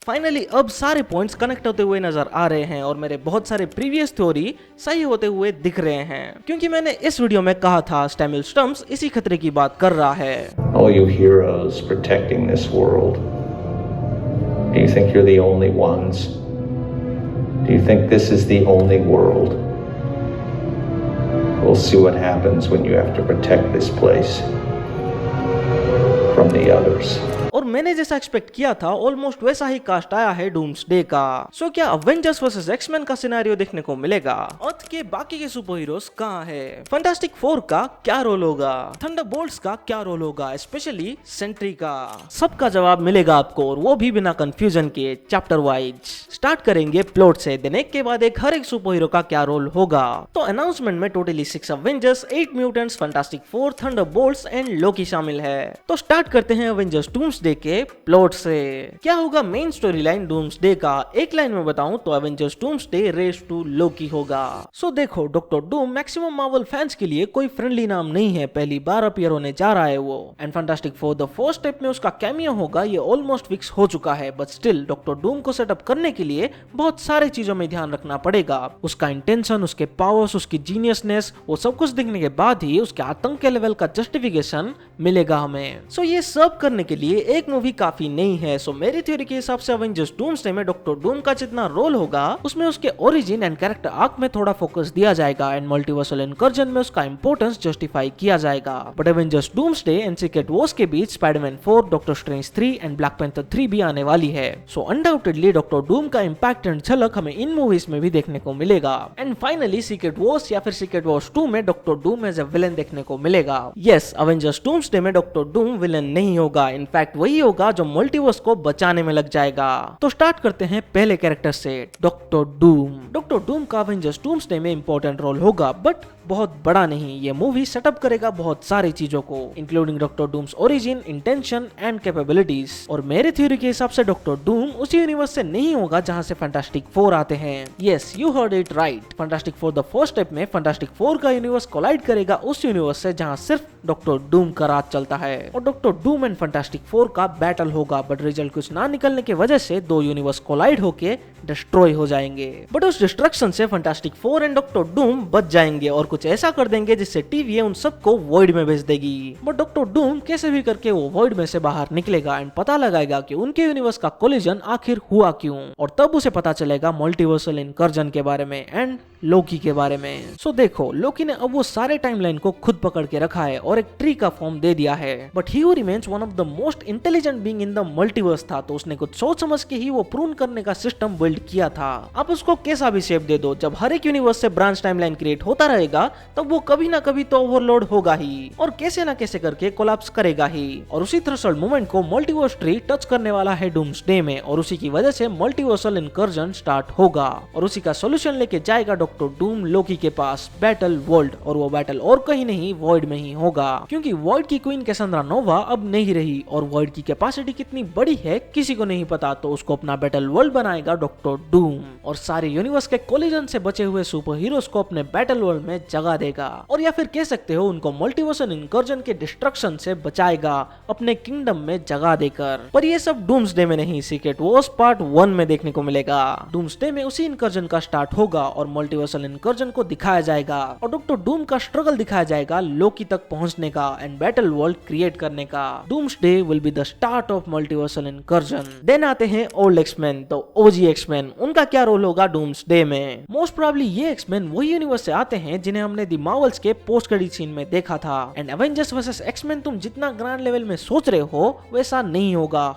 Finally अब सारे points connect होते हुए नजर आ रहे हैं और मेरे बहुत सारे प्रीवियस थ्योरी सही होते हुए दिख रहे हैं, क्योंकि मैंने इस वीडियो में कहा था स्टैमिल स्टम्प्स इसी खतरे की बात कर रहा है। All you heroes protecting this world, do you think you're the only ones? Do you think this is the only world? We'll see what happens when you have to protect this place from the others. और मैंने जैसा expect किया था almost वैसा ही cast आया है doomsday का। सो क्या अवेंजर्स वर्सेस एक्समैन का सिनेरियो देखने को मिलेगा? अर्थ के बाकी के सुपर हीरोज कहाँ है? फैंटास्टिक फोर का क्या रोल होगा? थंडरबोल्ट्स का क्या रोल होगा, स्पेशली सेंट्री का? सबका जवाब मिलेगा आपको, और वो भी बिना कंफ्यूजन के चैप्टर वाइज। स्टार्ट करेंगे प्लॉट से, देन एक के बाद एक हर एक सुपर हीरो का क्या रोल होगा। तो अनाउंसमेंट में totally 6 Avengers, 8 mutants, Fantastic Four, Thunderbolts and Loki शामिल है। तो स्टार्ट करते हैं अवेंजर्स डूम्सडे के प्लॉट से। क्या होगा मेन स्टोरी लाइन डूम्सडे का? एक लाइन में बताऊं तो अवेंजर्स डूम्सडे रेस टू लोकी होगा। सो देखो, doctor Doom maximum Marvel fans के लिए कोई फ्रेंडली नाम नहीं है, पहली बार अपीयर होने जा रहा है वो। And fantastic four the first step में उसका कैमियो होगा, ये ऑलमोस्ट फिक्स हो चुका है, बट स्टिल डॉक्टर डूम को सेटअप करने के लिए बहुत सारे चीजों में ध्यान रखना पड़ेगा। उसका इंटेंशन, उसके पावर्स, उसकी जीनियसनेस, वो सब कुछ देखने के बाद ही उसके आतंक के लेवल का जस्टिफिकेशन मिलेगा हमें। सो ये सब करने के लिए एक मूवी काफी नहीं है। सो मेरी थ्योरी के हिसाब से अवेंजर्स डूम्सडे में डॉक्टर डूम का जितना रोल होगा उसमें उसके ओरिजिन एंड कैरेक्टर आर्क में थोड़ा फोकस दिया जाएगा एंड मल्टीवर्सल इनकर्जन में उसका इंपोर्टेंस जस्टिफाई किया जाएगा। But Avengers Doomsday and Secret Wars के बीच Spiderman 4, Doctor Strange 3 and Black Panther 3 भी आने वाली है। सो अनडाउटेडली डॉक्टर डूम का इंपैक्ट एंड झलक हमें इन मूवीज में भी देखने को मिलेगा। एंड फाइनली सीक्रेट वॉर्स या फिर सीक्रेट वॉर्स 2 में Doctor Doom as a villain देखने को मिलेगा। यस, अवेंजर्स डूम्सडे में डॉक्टर डूम विलेन नहीं होगा, इनफैक्ट वही होगा जो मल्टीवर्स को बचाने में लग जाएगा। तो स्टार्ट करते हैं पहले कैरेक्टर से, डॉक्टर डूम। डॉक्टर डूम का अवेंजर्स डूम्सडे में इंपॉर्टेंट रोल होगा, बट बहुत बड़ा नहीं। ये मूवी सेटअप करेगा बहुत सारी चीजों को, including Doctor Doom's origin, intention and capabilities. और मेरे थ्योरी के हिसाब से डॉक्टर डूम उसी यूनिवर्स से नहीं होगा जहां से फैंटास्टिक फोर आते हैं। Yes, you heard it right. Fantastic four the first step में फैंटास्टिक फोर का यूनिवर्स कोलाइड करेगा उस यूनिवर्स से जहां सिर्फ डॉक्टर डूम का राज चलता है, और doctor Doom and fantastic four का बैटल होगा, बट रिजल्ट कुछ ना निकलने की वजह से दो यूनिवर्स कोलाइड होके डिस्ट्रॉय हो जाएंगे। बट उस डिस्ट्रक्शन से fantastic four and doctor Doom बच जाएंगे और कुछ ऐसा कर देंगे जिससे टीवीए उन सबको वॉइड में भेज देगी। बट डॉक्टर डूम कैसे भी करके वो वॉइड में से बाहर निकलेगा एंड पता लगाएगा कि उनके यूनिवर्स का कोलिजन आखिर हुआ क्यों, और तब उसे पता चलेगा मल्टीवर्सल इनकर्जन के बारे में एंड लोकी के बारे में। सो देखो, लोकी ने अब वो सारे टाइमलाइन को खुद पकड़ के रखा है और एक ट्री का फॉर्म दे दिया है, but he who remains one of the most intelligent being in the multiverse था, तो उसने कुछ सोच समझ के ही वो प्रून करने का सिस्टम बिल्ड किया था। आप उसको कैसा भी शेप दे दो, जब हर एक यूनिवर्स से ब्रांच टाइमलाइन क्रिएट होता रहेगा तब वो कभी ना कभी तो ओवरलोड होगा ही, और कैसे ना कैसे करके कोलैप्स करेगा ही। और उसी थ्रेशोल्ड मोमेंट को मल्टीवर्स ट्री टच करने वाला है डूम्सडे में, और उसी की वजह से मल्टीवर्सल इनकर्जन स्टार्ट होगा, और उसी का सॉल्यूशन लेके जाएगा डॉक्टर डूम लोकी के पास, बैटल वर्ल्ड। और वो बैटल और कहीं नहीं, वॉइड में ही होगा, क्योंकि वॉइड की क्वीन कैसेंड्रा नोवा अब नहीं रही, और वॉइड की कैपेसिटी कितनी बड़ी है किसी को नहीं पता, तो उसको अपना बैटल वर्ल्ड बनाएगा डॉक्टर डूम, और सारे यूनिवर्स के कोलिजन से बचे हुए सुपर हीरोज को अपने बैटल वर्ल्ड में जगा देगा, और या फिर कह सकते हो उनको मल्टीवर्सल इनकर्जन के डिस्ट्रक्शन से बचाएगा अपने किंगडम में जगा देकर। पर ये सब डूम्सडे में नहीं, सीक्रेट वॉर्स पार्ट 1 में देखने को मिलेगा। डूम्सडे में उसी इनकर्जन का स्टार्ट होगा और मल्टीवर्सल इनकर्जन को दिखाया जाएगा, और डॉक्टर डूम का स्ट्रगल दिखाया जाएगा लोकी तक पहुंचने का एंड बैटल वर्ल्ड क्रिएट करने का। Doomsday will be the start of multiversal incursion. Then आते हैं ओल्ड एक्समैन, तो ओजी एक्समैन, उनका क्या रोल होगा डूम्सडे में? मोस्ट प्रोबब्ली ये एक्समैन वही यूनिवर्स से आते हैं जिन्हें हमने द मार्वल्स के पोस्ट क्रेडिट सीन में देखा था। एंड एवेंजर्स वर्सेस एक्समैन तुम जितना ग्रैंड लेवल में सोच रहे हो वैसा नहीं होगा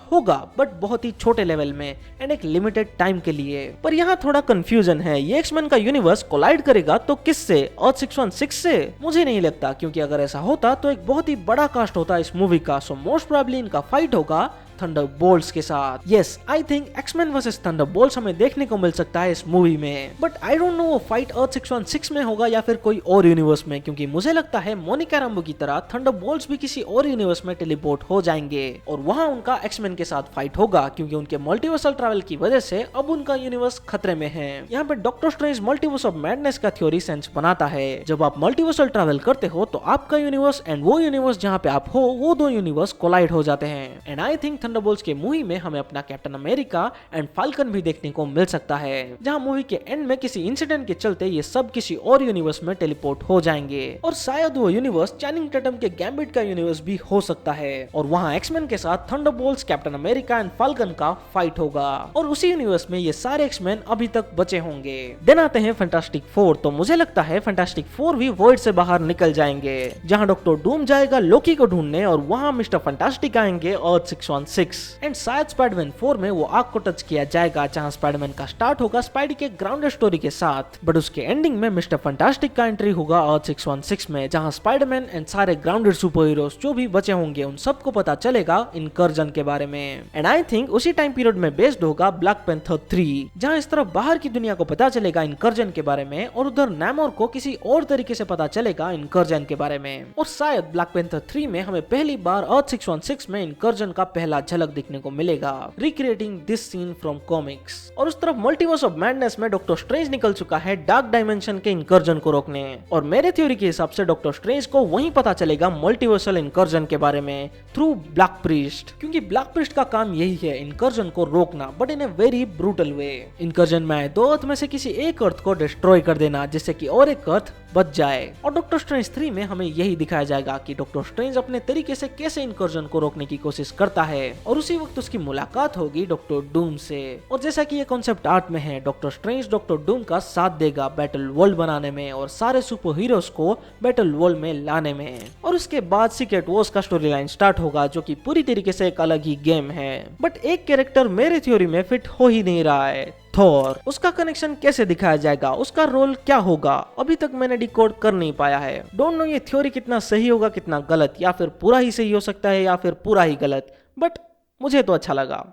बट बहुत ही छोटे लेवल में एंड एक लिमिटेड टाइम के लिए। पर यहाँ थोड़ा कंफ्यूजन है, ये एक्समैन का यूनिवर्स कोलाइड करेगा तो किससे? अर्थ 616 से? मुझे नहीं लगता, क्योंकि अगर ऐसा होता तो एक बहुत ही बड़ा कास्ट होता इस मूवी का। सो मोस्ट प्रोबब्ली इनका फाइट होगा थंडरबोल्ट्स के साथ। Yes, I think X Men versus Thunderbolts हमें देखने को मिल सकता है इस मूवी में, बट आई डोंट नो वो फाइट अर्थ 616 में होगा या फिर कोई और यूनिवर्स में, क्योंकि मुझे लगता है मोनिका रैम्बो की तरह थंडरबोल्ट्स भी किसी और यूनिवर्स में टेलीपोर्ट हो जाएंगे और वहां उनका एक्समैन के साथ फाइट होगा, क्योंकि उनके मल्टीवर्सल ट्रैवल की वजह से अब उनका यूनिवर्स खतरे में है। यहाँ पे doctor strange multiverse of madness का थ्योरी सेंस बनाता है। जब आप मल्टीवर्सल ट्रैवल करते हो तो आपका यूनिवर्स एंड वो यूनिवर्स जहाँ पे आप हो वो दो यूनिवर्स कोलाइड हो जाते हैं, एंड आई थिंक थंडरबोल्ट्स के मूवी में हमें अपना कैप्टन अमेरिका एंड फाल्कन भी देखने को मिल सकता है, जहां मूवी के एंड में किसी इंसिडेंट के चलते ये सब किसी और यूनिवर्स में टेलीपोर्ट हो जाएंगे और शायद वो यूनिवर्स चैनिंग टैटम के गैम्बिट का यूनिवर्स भी हो सकता है और वहां एक्समैन के साथ Thunderbolts, captain America and falcon का फाइट होगा और उसी यूनिवर्स में ये सारे एक्समैन अभी तक बचे होंगे। देन आते हैं फैंटास्टिक फोर। तो मुझे लगता है फैंटास्टिक फोर भी वॉइड से बाहर निकल जाएंगे, जहां डॉक्टर डूम जाएगा लोकी को ढूंढने और वहां मिस्टर फैंटास्टिक आएंगे अर्थ 616 एंड शायद स्पाइडरमैन 4 में वो आग को टच किया जाएगा, जहां स्पाइडरमैन का स्टार्ट होगा स्पाइडी के ग्राउंडेड स्टोरी के साथ, बट उसके एंडिंग में मिस्टर फैंटास्टिक का एंट्री होगा अर्थ 616 में, जहां स्पाइडरमैन एंड सारे ग्राउंडेड सुपर हीरोज जो भी बचे होंगे उन सबको पता चलेगा इनकर्जन के बारे में। एंड आई थिंक उसी टाइम पीरियड में बेस्ड होगा ब्लैक पैंथर 3, जहां इस तरफ बाहर की दुनिया को पता चलेगा इनकर्जन के बारे में और उधर नैमोर को किसी और तरीके से पता चलेगा इनकर्जन के बारे में। और शायद ब्लैक पैंथर 3 में हमें पहली बार अर्थ 616 में इनकर्जन का पहला झलक दिखने को मिलेगा, recreating this scene from comics. और उस तरफ मल्टीवर्स ऑफ मैडनेस में डॉक्टर स्ट्रेंज निकल चुका है डार्क डायमेंशन के इनकर्जन को रोकने, और मेरे थ्योरी के हिसाब से डॉक्टर स्ट्रेंज को वहीं पता चलेगा मल्टीवर्सल इनकर्जन के बारे में थ्रू ब्लैक प्रीस्ट, क्योंकि ब्लैक प्रीस्ट का काम यही है इनकर्जन को रोकना, but in a very brutal way. Incursion में आए दो अर्थ में से किसी एक अर्थ को डिस्ट्रॉय कर देना जिससे कि और एक अर्थ बच जाए। और डॉक्टर स्ट्रेंज 3 में हमें यही दिखाया जाएगा कि डॉक्टर स्ट्रेंज अपने तरीके से कैसे इनकर्जन को रोकने की कोशिश करता है और उसी वक्त उसकी मुलाकात होगी डॉक्टर डूम से। और जैसा कि ये कॉन्सेप्ट आर्ट में है, डॉक्टर स्ट्रेंज डॉक्टर डूम का साथ देगा बैटल वर्ल्ड बनाने में और सारे सुपर हीरोज को बैटल वर्ल्ड में लाने में। और उसके बाद सीक्रेट वॉर्स का स्टोरी लाइन स्टार्ट होगा जो कि पूरी तरीके से एक अलग ही गेम है, बट एक कैरेक्टर मेरे थ्योरी में फिट हो ही नहीं रहा है, थॉर। उसका कनेक्शन कैसे दिखाया जाएगा, उसका रोल क्या होगा, अभी तक मैंने डिकोड कर नहीं पाया है। डोंट नो ये थ्योरी कितना सही होगा कितना गलत, या फिर पूरा ही सही हो सकता है या फिर पूरा ही गलत, बट मुझे तो अच्छा लगा।